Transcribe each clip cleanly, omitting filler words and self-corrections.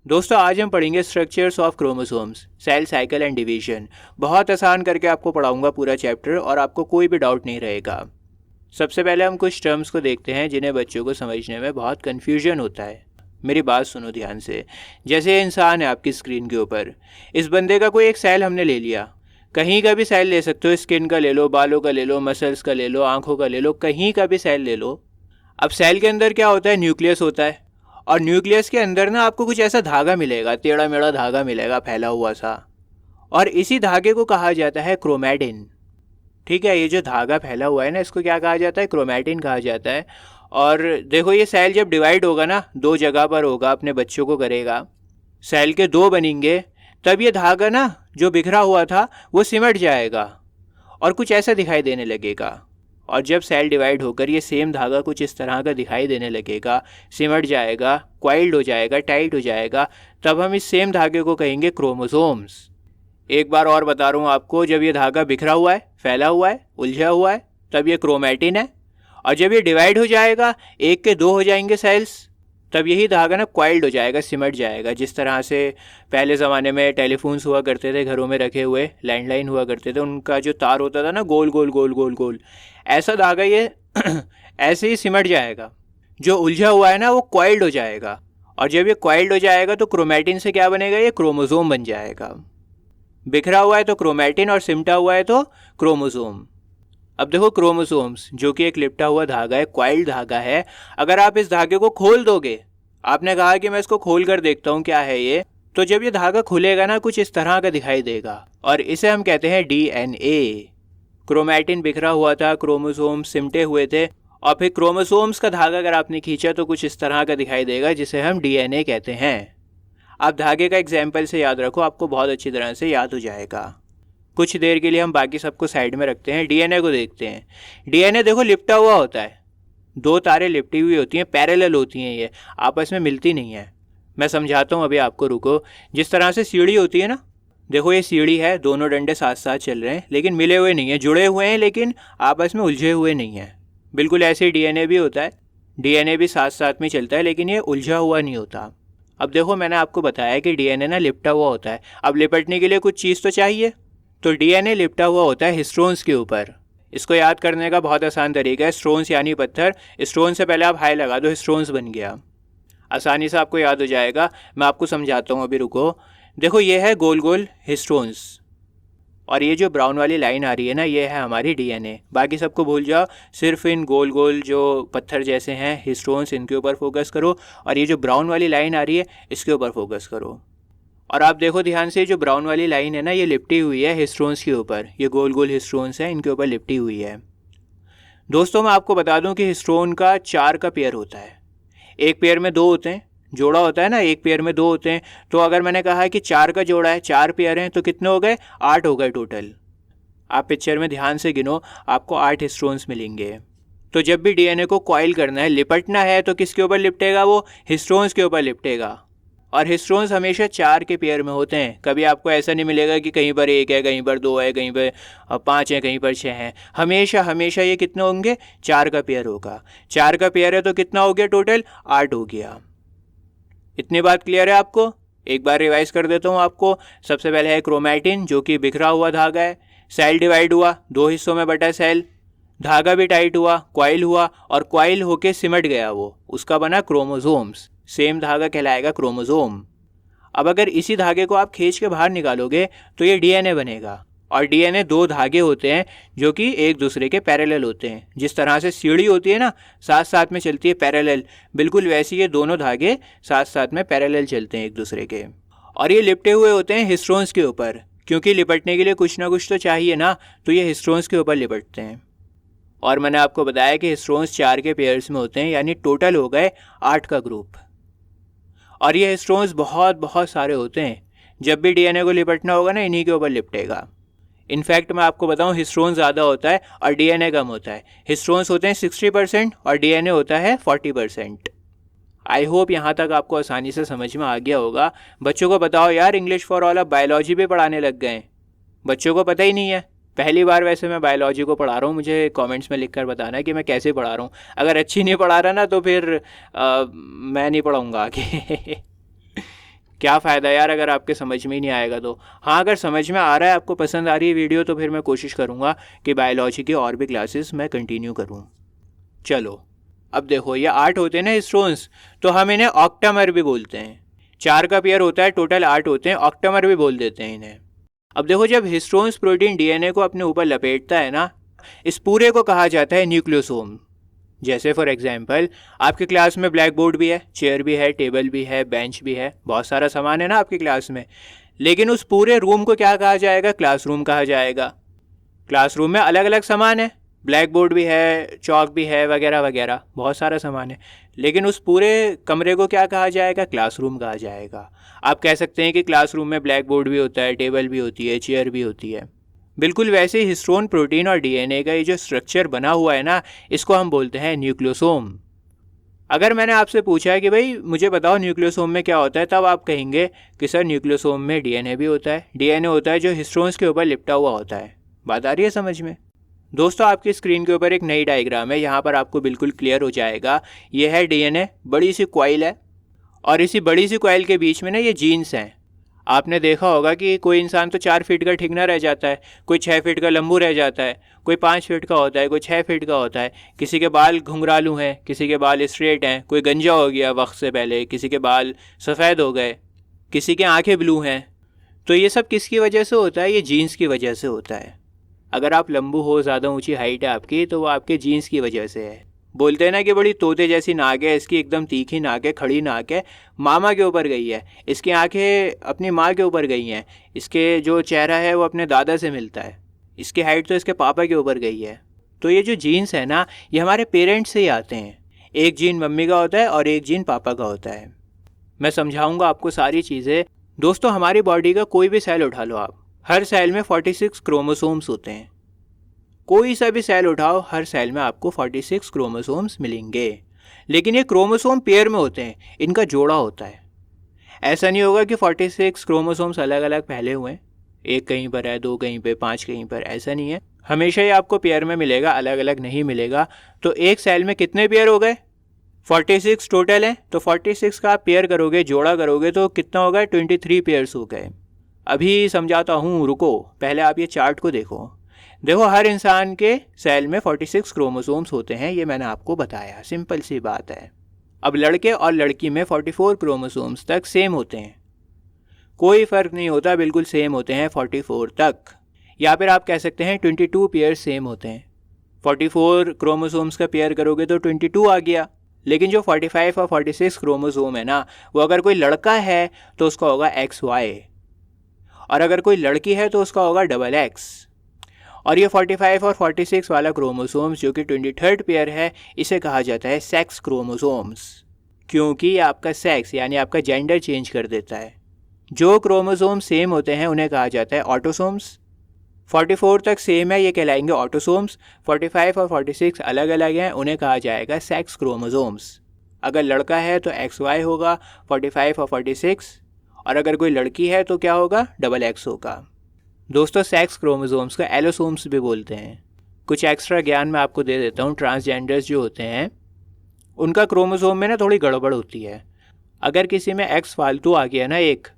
दोस्तों आज हम पढ़ेंगे structures of chromosomes, cell cycle and division. बहुत आसान करके आपको पढ़ाऊंगा पूरा चैप्टर और आपको कोई भी डाउट नहीं रहेगा। सबसे पहले हम कुछ टर्म्स को देखते हैं जिन्हें बच्चों को समझने में बहुत कन्फ्यूजन होता है। मेरी बात सुनो ध्यान से। जैसे ये इंसान है आपकी स्क्रीन के ऊपर, इस बंदे का कोई एक सेल हमने ले लिया। कहीं का भी सेल ले सकते हो, स्किन का ले लो, बालों का ले लो, मसल्स का ले लो, आंखों का ले लो, कहीं का भी सेल ले लो। अब सेल के अंदर क्या होता है? न्यूक्लियस होता है। और न्यूक्लियस के अंदर ना आपको कुछ ऐसा धागा मिलेगा, टेढ़ा मेढ़ा धागा मिलेगा, फैला हुआ सा। और इसी धागे को कहा जाता है क्रोमैटिन। ठीक है, ये जो धागा फैला हुआ है ना, इसको क्या कहा जाता है? क्रोमैटिन कहा जाता है। और देखो, ये सेल जब डिवाइड होगा ना, दो जगह पर होगा, अपने बच्चों को करेगा, सेल के दो बनेंगे, तब ये धागा ना जो बिखरा हुआ था वो सिमट जाएगा और कुछ ऐसा दिखाई देने लगेगा। और जब सेल डिवाइड होकर ये सेम धागा कुछ इस तरह का दिखाई देने लगेगा, सिमट जाएगा, क्वाइल्ड हो जाएगा, टाइट हो जाएगा, तब हम इस सेम धागे को कहेंगे क्रोमोसोम्स। एक बार और बता रहा हूँ आपको, जब ये धागा बिखरा हुआ है, फैला हुआ है, उलझा हुआ है, तब ये क्रोमैटिन है। और जब ये डिवाइड हो जाएगा, एक के दो हो जाएंगे सेल्स, तब यही धागा ना क्वाइल्ड हो जाएगा, सिमट जाएगा। जिस तरह से पहले ज़माने में टेलीफोन्स हुआ करते थे, घरों में रखे हुए लैंडलाइन हुआ करते थे, उनका जो तार होता था ना, गोल गोल गोल गोल गोल, ऐसा धागा ये ऐसे ही सिमट जाएगा। जो उलझा हुआ है ना वो क्वाइल्ड हो जाएगा। और जब ये क्वाइल्ड हो जाएगा तो क्रोमैटिन से क्या बनेगा? ये क्रोमोसोम बन जाएगा। बिखरा हुआ है तो क्रोमैटिन और सिमटा हुआ है तो क्रोमोसोम। अब देखो, क्रोमोसोम्स जो कि एक लिपटा हुआ धागा है, क्वाइल्ड धागा है, अगर आप इस धागे को खोल दोगे, आपने कहा कि मैं इसको खोल कर देखता हूँ क्या है ये, तो जब ये धागा खुलेगा ना, कुछ इस तरह का दिखाई देगा और इसे हम कहते हैं डीएनए। क्रोमैटिन बिखरा हुआ था, क्रोमोसोम्स सिमटे हुए थे, और फिर क्रोमोसोम्स का धागा अगर आपने खींचा तो कुछ इस तरह का दिखाई देगा, जिसे हम डीएनए कहते हैं। आप धागे का एग्जाम्पल से याद रखो, आपको बहुत अच्छी तरह से याद हो जाएगा। कुछ देर के लिए हम बाकी सबको साइड में रखते हैं, डीएनए को देखते हैं। डीएनए देखो लिपटा हुआ होता है, दो तारें लिपटी हुई होती हैं, पैरेलल होती हैं, ये आपस में मिलती नहीं है। मैं समझाता हूँ अभी आपको, रुको। जिस तरह से सीढ़ी होती है ना, देखो ये सीढ़ी है, दोनों डंडे साथ साथ चल रहे हैं लेकिन मिले हुए नहीं हैं, जुड़े हुए हैं लेकिन आपस में उलझे हुए नहीं हैं। बिल्कुल ऐसे ही डीएनए भी होता है, डीएनए भी साथ साथ में चलता है लेकिन ये उलझा हुआ नहीं होता। अब देखो, मैंने आपको बताया कि डीएनए ना लिपटा हुआ होता है। अब लिपटने के लिए कुछ चीज़ तो चाहिए, तो डीएनए लिपटा हुआ होता है हिस्टोन्स के ऊपर। इसको याद करने का बहुत आसान तरीका है, स्टोन्स यानी पत्थर। स्टोन से पहले आप हाई लगा दो, हिस्टोन्स बन गया, आसानी से आपको याद हो जाएगा। मैं आपको समझाता हूँ, अभी रुको। देखो, ये है गोल गोल हिस्टोन्स, और ये जो ब्राउन वाली लाइन आ रही है ना, ये है हमारी डीएनए। बाकी सबको भूल जाओ, सिर्फ इन गोल गोल जो पत्थर जैसे हैं हिस्टोन्स, इनके ऊपर फोकस करो, और ये जो ब्राउन वाली लाइन आ रही है इसके ऊपर फोकस करो। और आप देखो ध्यान से, जो ब्राउन वाली लाइन है ना, ये लिपटी हुई है हिस्टोन्स के ऊपर, ये गोल गोल हिस्टोन्स हैं, इनके ऊपर लिपटी हुई है। दोस्तों मैं आपको बता दूं कि हिस्टोन का 4 का पेयर होता है। एक पेयर में 2 होते हैं, जोड़ा होता है ना, एक पेयर में 2 होते हैं। तो अगर मैंने कहा है कि 4 का जोड़ा है, 4 पेयर हैं, तो कितने हो गए? 8 हो गए टोटल। आप पिक्चर में ध्यान से गिनो, आपको 8 हिस्टोन्स मिलेंगे। तो जब भी डीएनए को कॉइल करना है, लिपटना है, तो किसके ऊपर लिपटेगा? वो हिस्टोन्स के ऊपर लिपटेगा। और हिस्टोन्स हमेशा 4 के पेयर में होते हैं। कभी आपको ऐसा नहीं मिलेगा कि कहीं पर 1 है, कहीं पर 2 है, कहीं पर 5 है, कहीं पर 6 हैं। हमेशा हमेशा ये कितने होंगे? 4 का पेयर होगा। 4 का पेयर है तो कितना हो गया टोटल? 8 हो गया। इतनी बात क्लियर है आपको? एक बार रिवाइज कर देता हूँ आपको। सबसे पहले है क्रोमैटिन, जो कि बिखरा हुआ धागा है। सेल डिवाइड हुआ, 2 हिस्सों में बटा सेल, धागा भी टाइट हुआ, क्वाइल हुआ, और क्वाइल होके सिमट गया, वो उसका बना क्रोमोसोम्स। सेम धागा कहलाएगा क्रोमोसोम। अब अगर इसी धागे को आप खींच के बाहर निकालोगे तो ये डीएनए बनेगा। और डीएनए 2 धागे होते हैं जो कि एक दूसरे के पैरेलल होते हैं। जिस तरह से सीढ़ी होती है ना, साथ साथ में चलती है पैरेलल, बिल्कुल वैसे ये दोनों धागे साथ साथ में पैरेलल चलते हैं एक दूसरे के। और ये लिपटे हुए होते हैं हिस्टोन्स के ऊपर, क्योंकि लिपटने के लिए कुछ ना कुछ तो चाहिए ना, तो ये हिस्टोन्स के ऊपर लिपटते हैं। और मैंने आपको बताया कि हिस्टोन्स 4 के पेयर्स में होते हैं, यानी टोटल हो गए 8 का ग्रुप। और ये हिस्टोन्स बहुत बहुत सारे होते हैं। जब भी डीएनए को लिपटना होगा ना, इन्हीं के ऊपर लिपटेगा। इनफैक्ट मैं आपको बताऊं, हिस्टोन ज़्यादा होता है और डीएनए कम होता है। हिस्टोन्स होते हैं 60% और डीएनए होता है 40%। आई होप यहाँ तक आपको आसानी से समझ में आ गया होगा। बच्चों को बताओ यार, इंग्लिश फॉर ऑल अब बायोलॉजी भी पढ़ाने लग गए हैं। बच्चों को पता ही नहीं है। पहली बार वैसे मैं बायोलॉजी को पढ़ा रहा हूँ। मुझे कमेंट्स में लिखकर बताना है कि मैं कैसे पढ़ा रहा हूँ। अगर अच्छी नहीं पढ़ा रहा ना तो फिर मैं नहीं पढ़ाऊँगा आगे। क्या फ़ायदा यार अगर आपके समझ में ही नहीं आएगा तो। हाँ, अगर समझ में आ रहा है, आपको पसंद आ रही है वीडियो, तो फिर मैं कोशिश करूँगा कि बायोलॉजी की और भी क्लासेस मैं कंटिन्यू करूँ। चलो, अब देखो ये 8 होते हैं ना हिस्टोन्स, तो हम इन्हें ऑक्टामर भी बोलते हैं। 4 का पेयर होता है, टोटल 8 होते हैं, ऑक्टामर भी बोल देते हैं इन्हें। अब देखो, जब हिस्टोन्स प्रोटीन डीएनए को अपने ऊपर लपेटता है ना, इस पूरे को कहा जाता है न्यूक्लियोसोम। जैसे फॉर एग्जांपल, आपके क्लास में ब्लैक बोर्ड भी है, चेयर भी है, टेबल भी है, बेंच भी है, बहुत सारा सामान है ना आपकी क्लास में, लेकिन उस पूरे रूम को क्या कहा जाएगा? क्लासरूम कहा जाएगा। क्लासरूम में अलग अलग सामान है, ब्लैक बोर्ड भी है, चौक भी है, वगैरह वगैरह, बहुत सारा सामान है, लेकिन उस पूरे कमरे को क्या कहा जाएगा? क्लासरूम कहा जाएगा। आप कह सकते हैं कि क्लासरूम में ब्लैक बोर्ड भी होता है, टेबल भी होती है, चेयर भी होती है। बिल्कुल वैसे ही हिस्टोन प्रोटीन और डीएनए का ये जो स्ट्रक्चर बना हुआ है ना, इसको हम बोलते हैं न्यूक्लियोसोम। अगर मैंने आपसे पूछा है कि भाई मुझे बताओ न्यूक्लियोसोम में क्या होता है, तब आप कहेंगे कि सर न्यूक्लियोसोम में डीएनए भी होता है। डीएनए होता है जो हिस्टोन्स के ऊपर लिपटा हुआ होता है। बात आ रही है समझ में? दोस्तों, आपकी स्क्रीन के ऊपर एक नई डायग्राम है, यहाँ पर आपको बिल्कुल क्लियर हो जाएगा। ये है डीएनए, बड़ी सी कॉइल है, और इसी बड़ी सी कॉइल के बीच में ना ये जीन्स हैं। आपने देखा होगा कि कोई इंसान तो 4 फीट का ठिकना रह जाता है, कोई 6 फीट का लंबू रह जाता है, कोई 5 फीट का होता है, कोई 6 फीट का होता है। किसी के बाल घुंघरालू हैं, किसी के बाल स्ट्रेट हैं, कोई गंजा हो गया वक्त से पहले, किसी के बाल सफ़ेद हो गए, किसी के आंखें ब्लू हैं। तो ये सब किसकी वजह से होता है? ये जीन्स की वजह से होता है। अगर आप लंबू हो, ज़्यादा ऊंची हाइट है आपकी, तो वो आपके जीन्स की वजह से है। बोलते हैं ना कि बड़ी तोते जैसी नाक है, इसकी एकदम तीखी नाक है, खड़ी नाक है, मामा के ऊपर गई है। इसकी आंखें अपनी माँ के ऊपर गई हैं। इसके जो चेहरा है वो अपने दादा से मिलता है। इसकी हाइट तो इसके पापा के ऊपर गई है। तो ये जो जीन्स है ना, ये हमारे पेरेंट्स से ही आते हैं। एक जीन मम्मी का होता है और एक जीन पापा का होता है। मैं समझाऊंगा आपको सारी चीज़ें। दोस्तों, हमारी बॉडी का कोई भी सेल उठा लो आप, हर सेल में 46 क्रोमोसोम्स होते हैं। कोई सा भी सेल उठाओ, हर सेल में आपको 46 क्रोमोसोम्स मिलेंगे। लेकिन ये क्रोमोसोम पेयर में होते हैं, इनका जोड़ा होता है। ऐसा नहीं होगा कि 46 क्रोमोसोम्स अलग अलग फैले हुए हैं, एक कहीं पर है, 2 कहीं पे, 5 कहीं पर, ऐसा नहीं है। हमेशा ही आपको पेयर में मिलेगा, अलग अलग नहीं मिलेगा। तो एक सेल में कितने पेयर हो गए? 46 टोटल हैं। तो 46 का आप पेयर करोगे, जोड़ा करोगे, तो कितना होगा? 23 पेयर्स हो गए। अभी समझाता हूँ, रुको, पहले आप ये चार्ट को देखो। देखो, हर इंसान के सेल में 46 क्रोमोसोम्स होते हैं, ये मैंने आपको बताया, सिंपल सी बात है। अब लड़के और लड़की में 44 क्रोमोसोम्स तक सेम होते हैं, कोई फ़र्क नहीं होता, बिल्कुल सेम होते हैं 44 तक। या फिर आप कह सकते हैं 22 पेयर सेम होते हैं। 44 क्रोमोसोम्स का पेयर करोगे तो 22 आ गया। लेकिन जो 45 और 46 क्रोमोसोम है ना, वो अगर कोई लड़का है तो उसका होगा XY, और अगर कोई लड़की है तो उसका होगा XX। और ये 45 और 46 वाला क्रोमोसोम्स जो कि 23rd पेयर है, इसे कहा जाता है सेक्स क्रोमोसोम्स, क्योंकि ये आपका सेक्स यानी आपका जेंडर चेंज कर देता है। जो क्रोमोसोम सेम होते हैं उन्हें कहा जाता है ऑटोसोम्स। 44 तक सेम है, ये कहलाएंगे ऑटोसोम्स। 45 और 46 अलग अलग हैं, उन्हें कहा जाएगा सेक्स क्रोमोसोम्स। अगर लड़का है तो XY होगा 45 और 46, और अगर कोई लड़की है तो क्या होगा? XX होगा। दोस्तों, सेक्स क्रोमोसोम्स का एलोसोम्स भी बोलते हैं। कुछ एक्स्ट्रा ज्ञान मैं आपको दे देता हूँ। ट्रांसजेंडर्स जो होते हैं उनका क्रोमोसोम में ना थोड़ी गड़बड़ होती है। अगर किसी में X फालतू आ गया ना एक,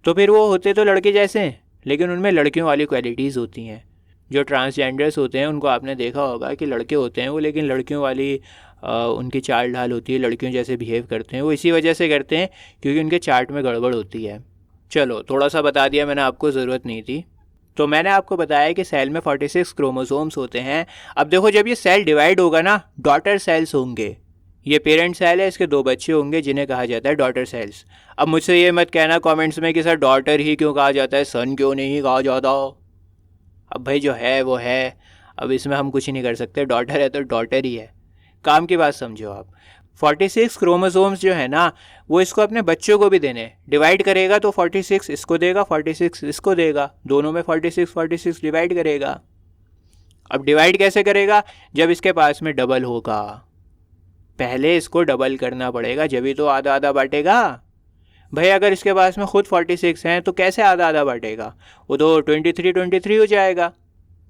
तो फिर वो होते तो लड़के जैसे हैं, लेकिन उनमें लड़कियों वाली क्वालिटीज़ होती हैं। जो ट्रांसजेंडर्स होते हैं उनको आपने देखा होगा कि लड़के होते हैं वो, लेकिन लड़कियों वाली उनकी चाल ढाल होती है, लड़कियों जैसे बिहेव करते हैं। वो इसी वजह से करते हैं क्योंकि उनके चार्ट में गड़बड़ होती है। चलो, थोड़ा सा बता दिया मैंने, आपको ज़रूरत नहीं थी। तो मैंने आपको बताया कि सेल में 46 क्रोमोसोम्स होते हैं। अब देखो, जब ये सेल डिवाइड होगा ना, डॉटर सेल्स होंगे। ये पेरेंट सेल है, इसके 2 बच्चे होंगे जिन्हें कहा जाता है डॉटर सेल्स। अब मुझसे ये मत कहना कमेंट्स में कि सर डॉटर ही क्यों कहा जाता है, सन क्यों नहीं कहा जाता। अब भाई जो है वो है, अब इसमें हम कुछ नहीं कर सकते। डॉटर है तो डॉटर ही है, काम की बात समझो आप। 46 क्रोमोसोम्स जो है ना, वो इसको अपने बच्चों को भी देने। डिवाइड करेगा तो 46 इसको देगा, 46 इसको देगा, दोनों में 46 डिवाइड करेगा। अब डिवाइड कैसे करेगा? जब इसके पास में डबल होगा, पहले इसको डबल करना पड़ेगा, जब ही तो आधा आधा बांटेगा। भाई अगर इसके पास में खुद 46 हैं तो कैसे आधा आधा बांटेगा? वो तो 23 हो जाएगा।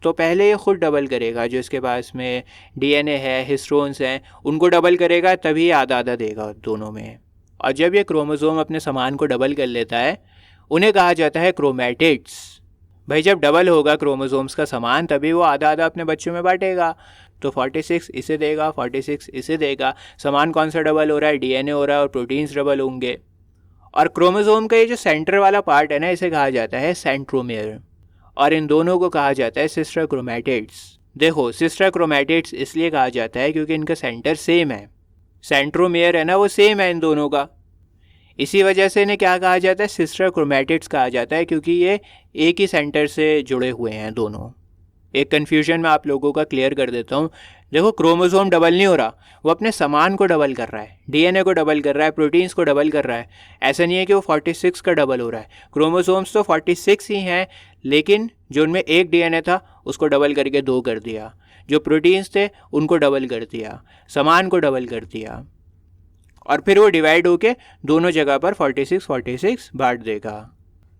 तो पहले ये खुद डबल करेगा, जो इसके पास में डीएनए है, हिस्टोन्स हैं, उनको डबल करेगा, तभी आधा आधा देगा दोनों में। और जब ये क्रोमोसोम अपने सामान को डबल कर लेता है उन्हें कहा जाता है क्रोमैटिड्स। भाई जब डबल होगा क्रोमोसोम्स का सामान तभी वो आधा आधा अपने बच्चों में बांटेगा। तो 46 इसे देगा, 46 इसे देगा। सामान कौन सा डबल हो रहा है? डीएनए हो रहा है और प्रोटीन्स डबल होंगे। और क्रोमोसोम का ये जो सेंटर वाला पार्ट है ना, इसे कहा जाता है सेंट्रोमियर, और इन दोनों को कहा जाता है सिस्टर क्रोमैटिड्स। देखो सिस्टर क्रोमैटिड्स इसलिए कहा जाता है क्योंकि इनका सेंटर सेम है, सेंट्रोमियर है ना वो सेम है इन दोनों का। इसी वजह से इन्हें क्या कहा जाता है? सिस्टर क्रोमैटिड्स कहा जाता है, क्योंकि ये एक ही सेंटर से जुड़े हुए हैं दोनों। एक कन्फ्यूजन मैं आप लोगों का क्लियर कर देता हूँ। देखो क्रोमोसोम डबल नहीं हो रहा, वो अपने सामान को डबल कर रहा है, डीएनए को डबल कर रहा है, प्रोटीन्स को डबल कर रहा है। ऐसा नहीं है कि वो 46 का डबल हो रहा है। क्रोमोसोम्स तो 46 ही हैं, लेकिन जो उनमें एक डीएनए था उसको डबल करके 2 कर दिया, जो प्रोटीन्स थे उनको डबल कर दिया, सामान को डबल कर दिया, और फिर वो डिवाइड होके दोनों जगह पर 46 बांट देगा।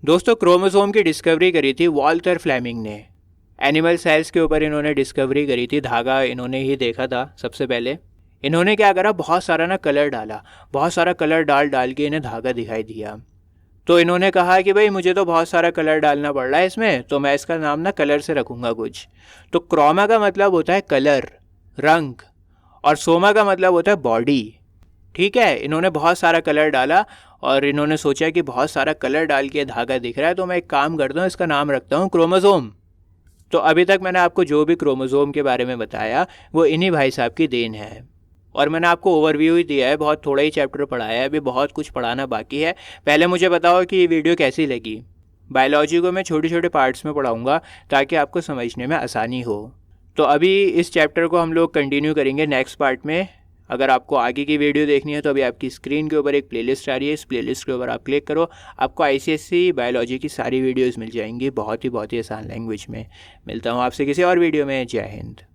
दोस्तों क्रोमोसोम की डिस्कवरी करी थी वॉल्टर फ्लेमिंग ने। एनिमल सेल्स के ऊपर इन्होंने डिस्कवरी करी थी, धागा इन्होंने ही देखा था सबसे पहले। इन्होंने क्या करा, बहुत सारा ना कलर डाला, बहुत सारा कलर डाल के इन्हें धागा दिखाई दिया। तो इन्होंने कहा कि भाई मुझे तो बहुत सारा कलर डालना पड़ रहा है इसमें, तो मैं इसका नाम ना कलर से रखूँगा कुछ। तो क्रोमा का मतलब होता है कलर, रंग, और सोमा का मतलब होता है बॉडी। ठीक है, इन्होंने बहुत सारा कलर डाला और इन्होंने सोचा कि बहुत सारा कलर डाल के धागा दिख रहा है, तो मैं एक काम करता हूँ, इसका नाम रखता हूँ क्रोमोसोम। तो अभी तक मैंने आपको जो भी क्रोमोसोम के बारे में बताया वो इन्हीं भाई साहब की देन है, और मैंने आपको ओवरव्यू ही दिया है, बहुत थोड़ा ही चैप्टर पढ़ाया है, अभी बहुत कुछ पढ़ाना बाकी है। पहले मुझे बताओ कि ये वीडियो कैसी लगी। बायोलॉजी को मैं छोटे छोटे पार्ट्स में पढ़ाऊँगा ताकि आपको समझने में आसानी हो। तो अभी इस चैप्टर को हम लोग कंटिन्यू करेंगे नेक्स्ट पार्ट में। अगर आपको आगे की वीडियो देखनी है तो अभी आपकी स्क्रीन के ऊपर एक प्लेलिस्ट आ रही है, इस प्लेलिस्ट के ऊपर आप क्लिक करो, आपको आईसीएसई बायोलॉजी की सारी वीडियोस मिल जाएंगी बहुत ही आसान लैंग्वेज में। मिलता हूँ आपसे किसी और वीडियो में। जय हिंद।